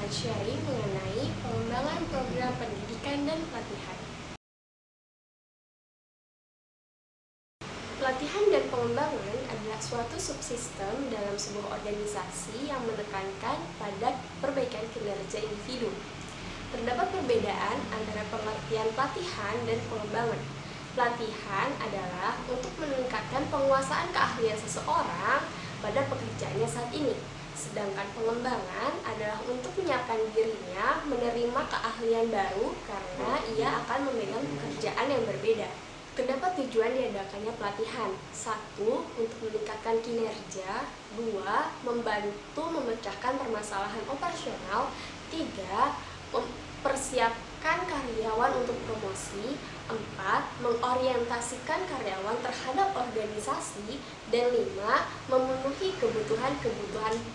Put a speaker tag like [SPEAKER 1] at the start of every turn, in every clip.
[SPEAKER 1] akan sharing mengenai pengembangan program pendidikan dan pelatihan. Pelatihan dan pengembangan adalah suatu subsistem dalam sebuah organisasi yang menekankan pada perbaikan kinerja individu. Terdapat perbedaan antara pengertian pelatihan dan pengembangan. Pelatihan adalah untuk meningkatkan penguasaan keahlian seseorang pada pekerjaannya saat ini. Sedangkan pengembangan adalah untuk menyiapkan dirinya menerima keahlian baru karena ia akan memegang pekerjaan yang berbeda. Terdapat tujuan diadakannya pelatihan. 1. Untuk meningkatkan kinerja. 2. Membantu memecahkan permasalahan operasional. 3. Mempersiapkan karyawan untuk promosi. 4. Mengorientasikan karyawan terhadap organisasi. Dan 5. Memenuhi kebutuhan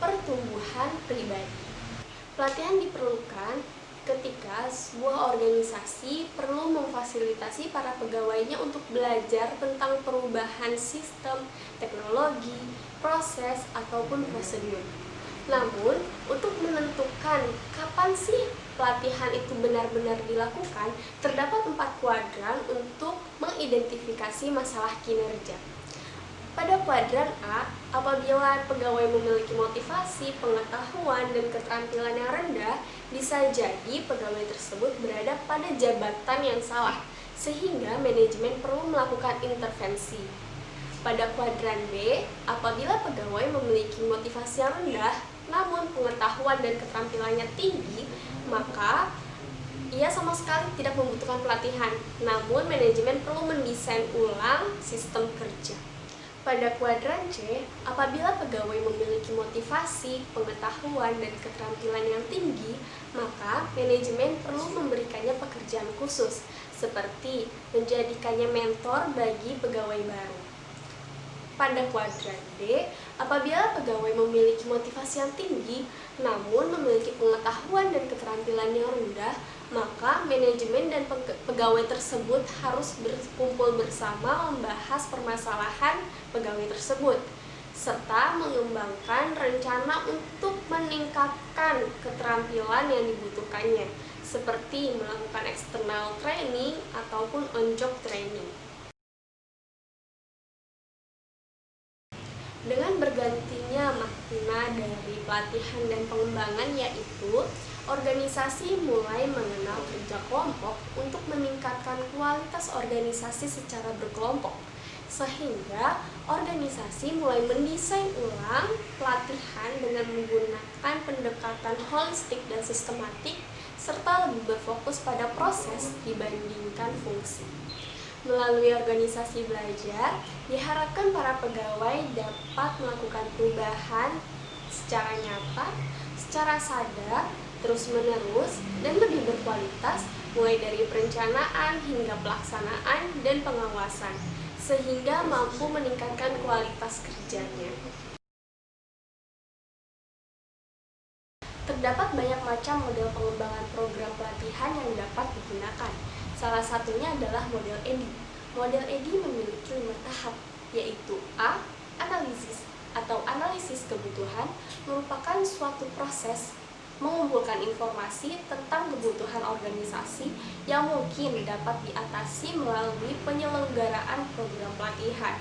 [SPEAKER 1] pertumbuhan pribadi. Pelatihan diperlukan ketika sebuah organisasi perlu memfasilitasi para pegawainya untuk belajar tentang perubahan sistem, teknologi, proses, ataupun prosedur. Namun, untuk menentukan kapan sih pelatihan itu benar-benar dilakukan, terdapat 4 kuadran untuk mengidentifikasi masalah kinerja. Pada kuadran A, apabila pegawai memiliki motivasi, pengetahuan, dan keterampilan yang rendah, bisa jadi pegawai tersebut berada pada jabatan yang salah, sehingga manajemen perlu melakukan intervensi. Pada kuadran B, apabila pegawai memiliki motivasi yang rendah, namun pengetahuan dan keterampilannya tinggi, maka ia sama sekali tidak membutuhkan pelatihan, namun manajemen perlu mendesain ulang sistem kerja. Pada kuadran C, apabila pegawai memiliki motivasi, pengetahuan, dan keterampilan yang tinggi, maka manajemen perlu memberikannya pekerjaan khusus, seperti menjadikannya mentor bagi pegawai baru. Pada kuadran D, apabila pegawai memiliki motivasi yang tinggi, namun memiliki pengetahuan dan keterampilan yang rendah, maka manajemen dan pegawai tersebut harus berkumpul bersama membahas permasalahan pegawai tersebut, serta mengembangkan rencana untuk meningkatkan keterampilan yang dibutuhkannya, seperti melakukan external training ataupun on-job training. Dengan bergantinya makna dari pelatihan dan pengembangan, yaitu organisasi mulai mengenal kerja kelompok untuk meningkatkan kualitas organisasi secara berkelompok, sehingga organisasi mulai mendesain ulang pelatihan dengan menggunakan pendekatan holistik dan sistematik, serta lebih berfokus pada proses dibandingkan fungsi. Melalui organisasi belajar, diharapkan para pegawai dapat melakukan perubahan secara nyata, secara sadar, terus-menerus, dan lebih berkualitas, mulai dari perencanaan hingga pelaksanaan dan pengawasan, sehingga mampu meningkatkan kualitas kerjanya. Terdapat banyak macam model pengembangan program pelatihan yang dapat digunakan. Salah satunya adalah model EDI. Model EDI memiliki 5 tahap, yaitu A. Analisis atau analisis kebutuhan merupakan suatu proses mengumpulkan informasi tentang kebutuhan organisasi yang mungkin dapat diatasi melalui penyelenggaraan program pelatihan.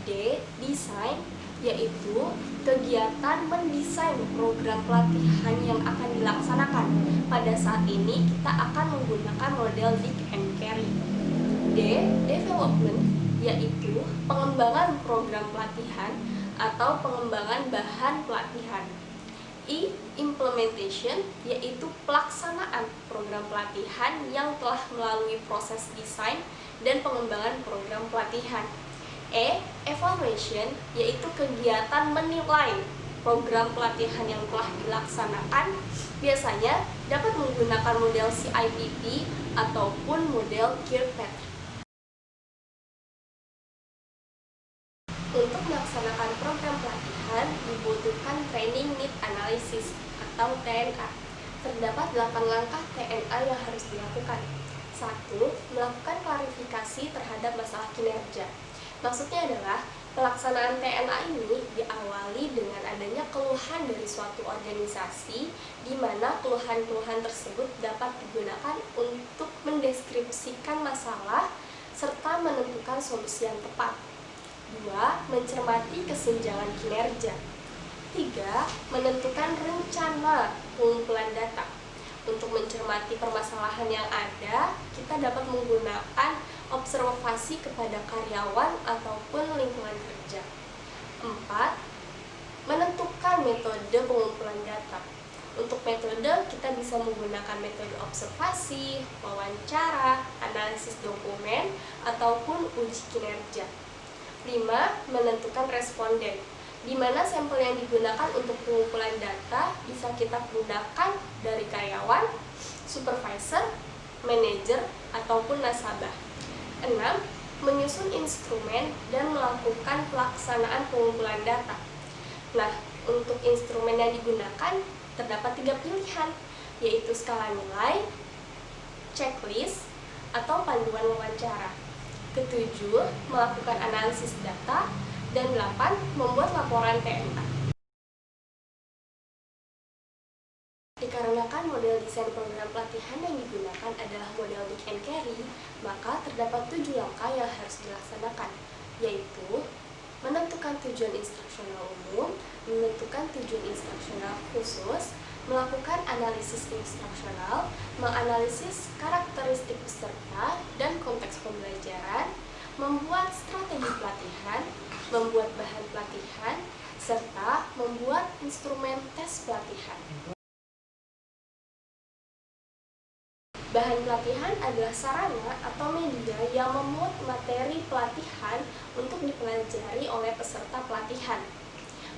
[SPEAKER 1] D. Desain, yaitu kegiatan mendesain program pelatihan yang akan dilaksanakan. Pada saat ini kita akan menggunakan model Dig and Carry. D. Development, yaitu pengembangan program pelatihan atau pengembangan bahan pelatihan. I. Implementation, yaitu pelaksanaan program pelatihan yang telah melalui proses desain dan pengembangan program pelatihan. E. Evaluation, yaitu kegiatan menilai program pelatihan yang telah dilaksanakan, biasanya dapat menggunakan model CIPP ataupun model CARE. Untuk melaksanakan program pelatihan dibutuhkan Training Need Analysis atau TNA. Terdapat 8 langkah TNA yang harus dilakukan. 1. Melakukan klarifikasi terhadap masalah kinerja. Maksudnya adalah Pelaksanaan TNA ini diawali dengan adanya keluhan dari suatu organisasi, di mana keluhan-keluhan tersebut dapat digunakan untuk mendeskripsikan masalah serta menentukan solusi yang tepat. 2. Mencermati kesenjangan kinerja. 3. Menentukan rencana pengumpulan data. Untuk mencermati permasalahan yang ada, kita dapat menggunakan observasi kepada karyawan ataupun lingkungan kerja. 4. Menentukan metode pengumpulan data. Untuk metode, kita bisa menggunakan metode observasi, wawancara, analisis dokumen, ataupun uji kinerja. 5. Menentukan responden, di mana sampel yang digunakan untuk pengumpulan data bisa kita gunakan dari karyawan, supervisor, manajer, ataupun nasabah. 6. Menyusun instrumen dan melakukan pelaksanaan pengumpulan data. Nah, untuk instrumen yang digunakan terdapat 3 pilihan, yaitu skala nilai, checklist, atau panduan wawancara. 7. Melakukan analisis data. Dan 8. Membuat laporan TNA. Dikarenakan model desain program pelatihan yang digunakan adalah model Look and Carry, maka terdapat 7 langkah yang harus dilaksanakan, yaitu menentukan tujuan instruksional umum, menentukan tujuan instruksional khusus, melakukan analisis instruksional, menganalisis karakteristik peserta dan konteks pembelajaran, membuat strategi pelatihan, membuat bahan pelatihan, serta membuat instrumen tes pelatihan. Bahan pelatihan adalah sarana atau media yang memuat materi pelatihan untuk dipelajari oleh peserta pelatihan.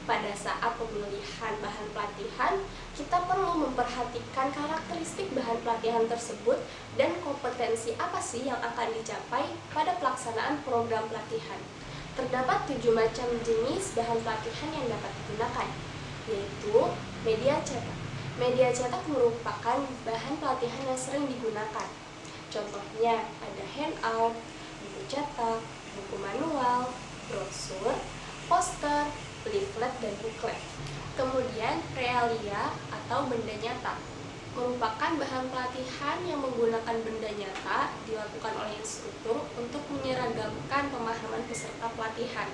[SPEAKER 1] Pada saat pemilihan bahan pelatihan, kita perlu memperhatikan karakteristik bahan pelatihan tersebut dan kompetensi apa sih yang akan dicapai pada pelaksanaan program pelatihan. Terdapat 7 macam jenis bahan pelatihan yang dapat digunakan, yaitu media cetak. Media cetak merupakan bahan pelatihan yang sering digunakan. Contohnya ada handout, buku cetak, buku manual, brosur, poster, leaflet, dan booklet. Kemudian realia atau benda nyata merupakan bahan pelatihan yang menggunakan benda nyata dilakukan oleh instruktur untuk menyeragamkan pemahaman peserta pelatihan.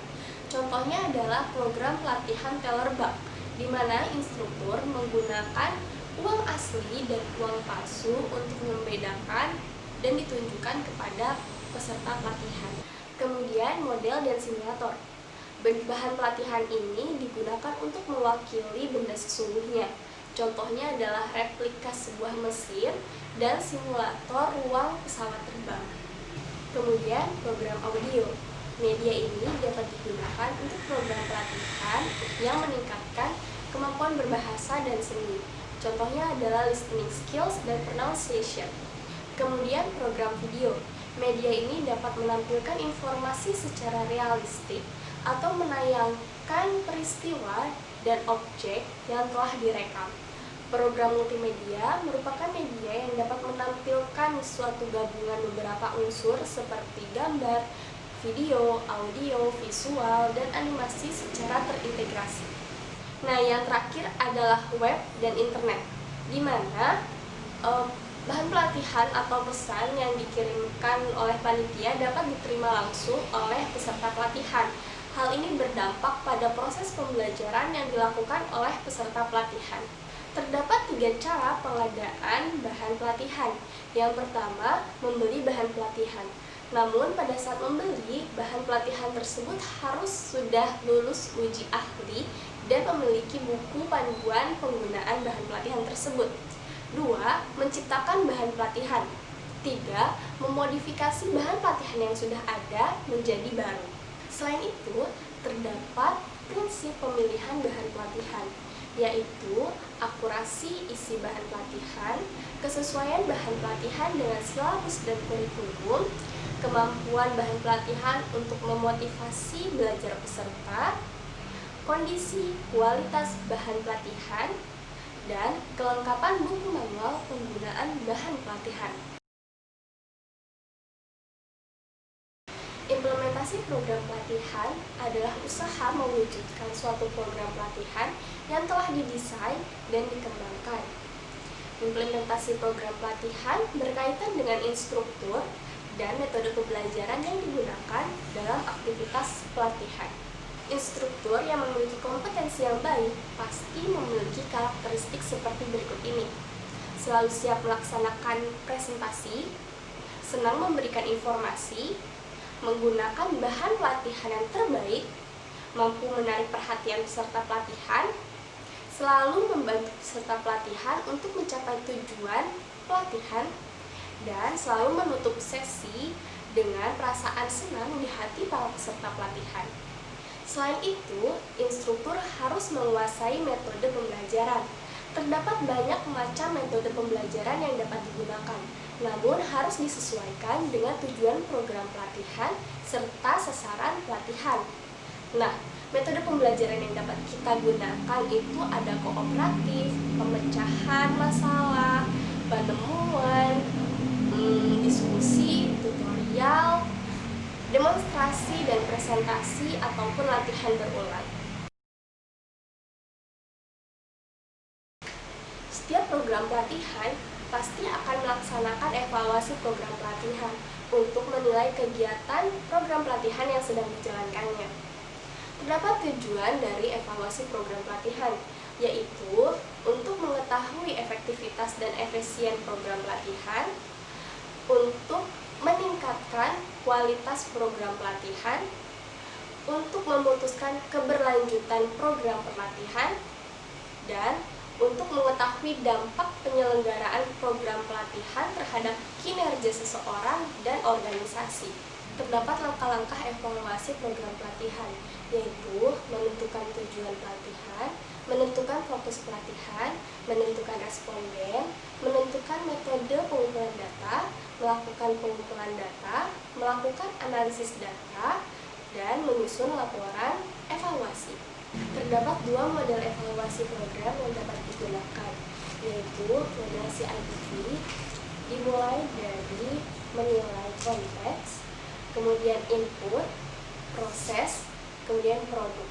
[SPEAKER 1] Contohnya adalah program pelatihan teller bank, di mana instruktur menggunakan uang asli dan uang palsu untuk membedakan dan ditunjukkan kepada peserta pelatihan. Kemudian model dan simulator. Bahan pelatihan ini digunakan untuk mewakili benda sesungguhnya. Contohnya adalah replika sebuah mesin dan simulator ruang pesawat terbang. Kemudian program audio. Media ini dapat digunakan untuk program pelatihan yang meningkatkan kemampuan berbahasa dan seni. Contohnya adalah listening skills dan pronunciation. Kemudian program video. Media ini dapat menampilkan informasi secara realistik atau menayangkan peristiwa dan objek yang telah direkam. Program multimedia merupakan media yang dapat menampilkan suatu gabungan beberapa unsur seperti gambar, video, audio, visual, dan animasi secara terintegrasi. Nah, yang terakhir adalah web dan internet, di mana bahan pelatihan atau pesan yang dikirimkan oleh panitia dapat diterima langsung oleh peserta pelatihan. Hal ini berdampak pada proses pembelajaran yang dilakukan oleh peserta pelatihan. Terdapat 3 cara pengadaan bahan pelatihan. Yang pertama, membeli bahan pelatihan. Namun pada saat membeli, bahan pelatihan tersebut harus sudah lulus uji ahli dan memiliki buku panduan penggunaan bahan pelatihan tersebut. 2. Menciptakan bahan pelatihan. 3. Memodifikasi bahan pelatihan yang sudah ada menjadi baru. Selain itu, terdapat prinsip pemilihan bahan pelatihan, yaitu akurasi isi bahan pelatihan, kesesuaian bahan pelatihan dengan silabus dan kurikulum, kemampuan bahan pelatihan untuk memotivasi belajar peserta, kondisi kualitas bahan pelatihan, dan kelengkapan buku manual penggunaan bahan pelatihan. Implementasi Implementasi program pelatihan adalah usaha mewujudkan suatu program pelatihan yang telah didesain dan dikembangkan. Implementasi program pelatihan berkaitan dengan instruktur dan metode pembelajaran yang digunakan dalam aktivitas pelatihan. Instruktur yang memiliki kompetensi yang baik pasti memiliki karakteristik seperti berikut ini. Selalu siap melaksanakan presentasi, senang memberikan informasi, menggunakan bahan pelatihan yang terbaik, mampu menarik perhatian peserta pelatihan, selalu membantu peserta pelatihan untuk mencapai tujuan pelatihan, dan selalu menutup sesi dengan perasaan senang di hati para peserta pelatihan. Selain itu, instruktur harus menguasai metode pembelajaran. Terdapat banyak macam metode pembelajaran yang dapat digunakan, namun harus disesuaikan dengan tujuan program pelatihan serta sasaran pelatihan. Nah, metode pembelajaran yang dapat kita gunakan itu ada kooperatif, pemecahan masalah, penemuan, diskusi, tutorial, demonstrasi, dan presentasi ataupun latihan berulang. Setiap program pelatihan pasti akan melaksanakan evaluasi program pelatihan untuk menilai kegiatan program pelatihan yang sedang dijalankannya. Terdapat tujuan dari evaluasi program pelatihan, yaitu untuk mengetahui efektivitas dan efisien program pelatihan, untuk meningkatkan kualitas program pelatihan, untuk memutuskan keberlanjutan program pelatihan, dan untuk mengetahui dampak penyelenggaraan program pelatihan terhadap kinerja seseorang dan organisasi. Terdapat langkah-langkah evaluasi program pelatihan, yaitu menentukan tujuan pelatihan, menentukan fokus pelatihan, menentukan responden, menentukan metode pengumpulan data, melakukan pengumpulan data, melakukan analisis data, dan menyusun laporan evaluasi. Terdapat dua model evaluasi program yang dapat digunakan, yaitu model CIDP, dimulai dari menilai konteks, kemudian input, proses, kemudian produk.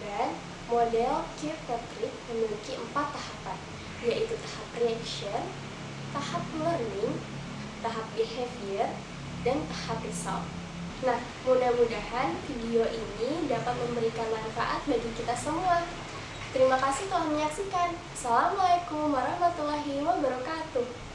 [SPEAKER 1] Dan model Kirkpatrick memiliki 4 tahapan, yaitu tahap reaction, tahap learning, tahap behavior, dan tahap result. Nah, mudah-mudahan video ini dapat memberikan manfaat bagi kita semua. Terima kasih telah menyaksikan. Assalamualaikum warahmatullahi wabarakatuh.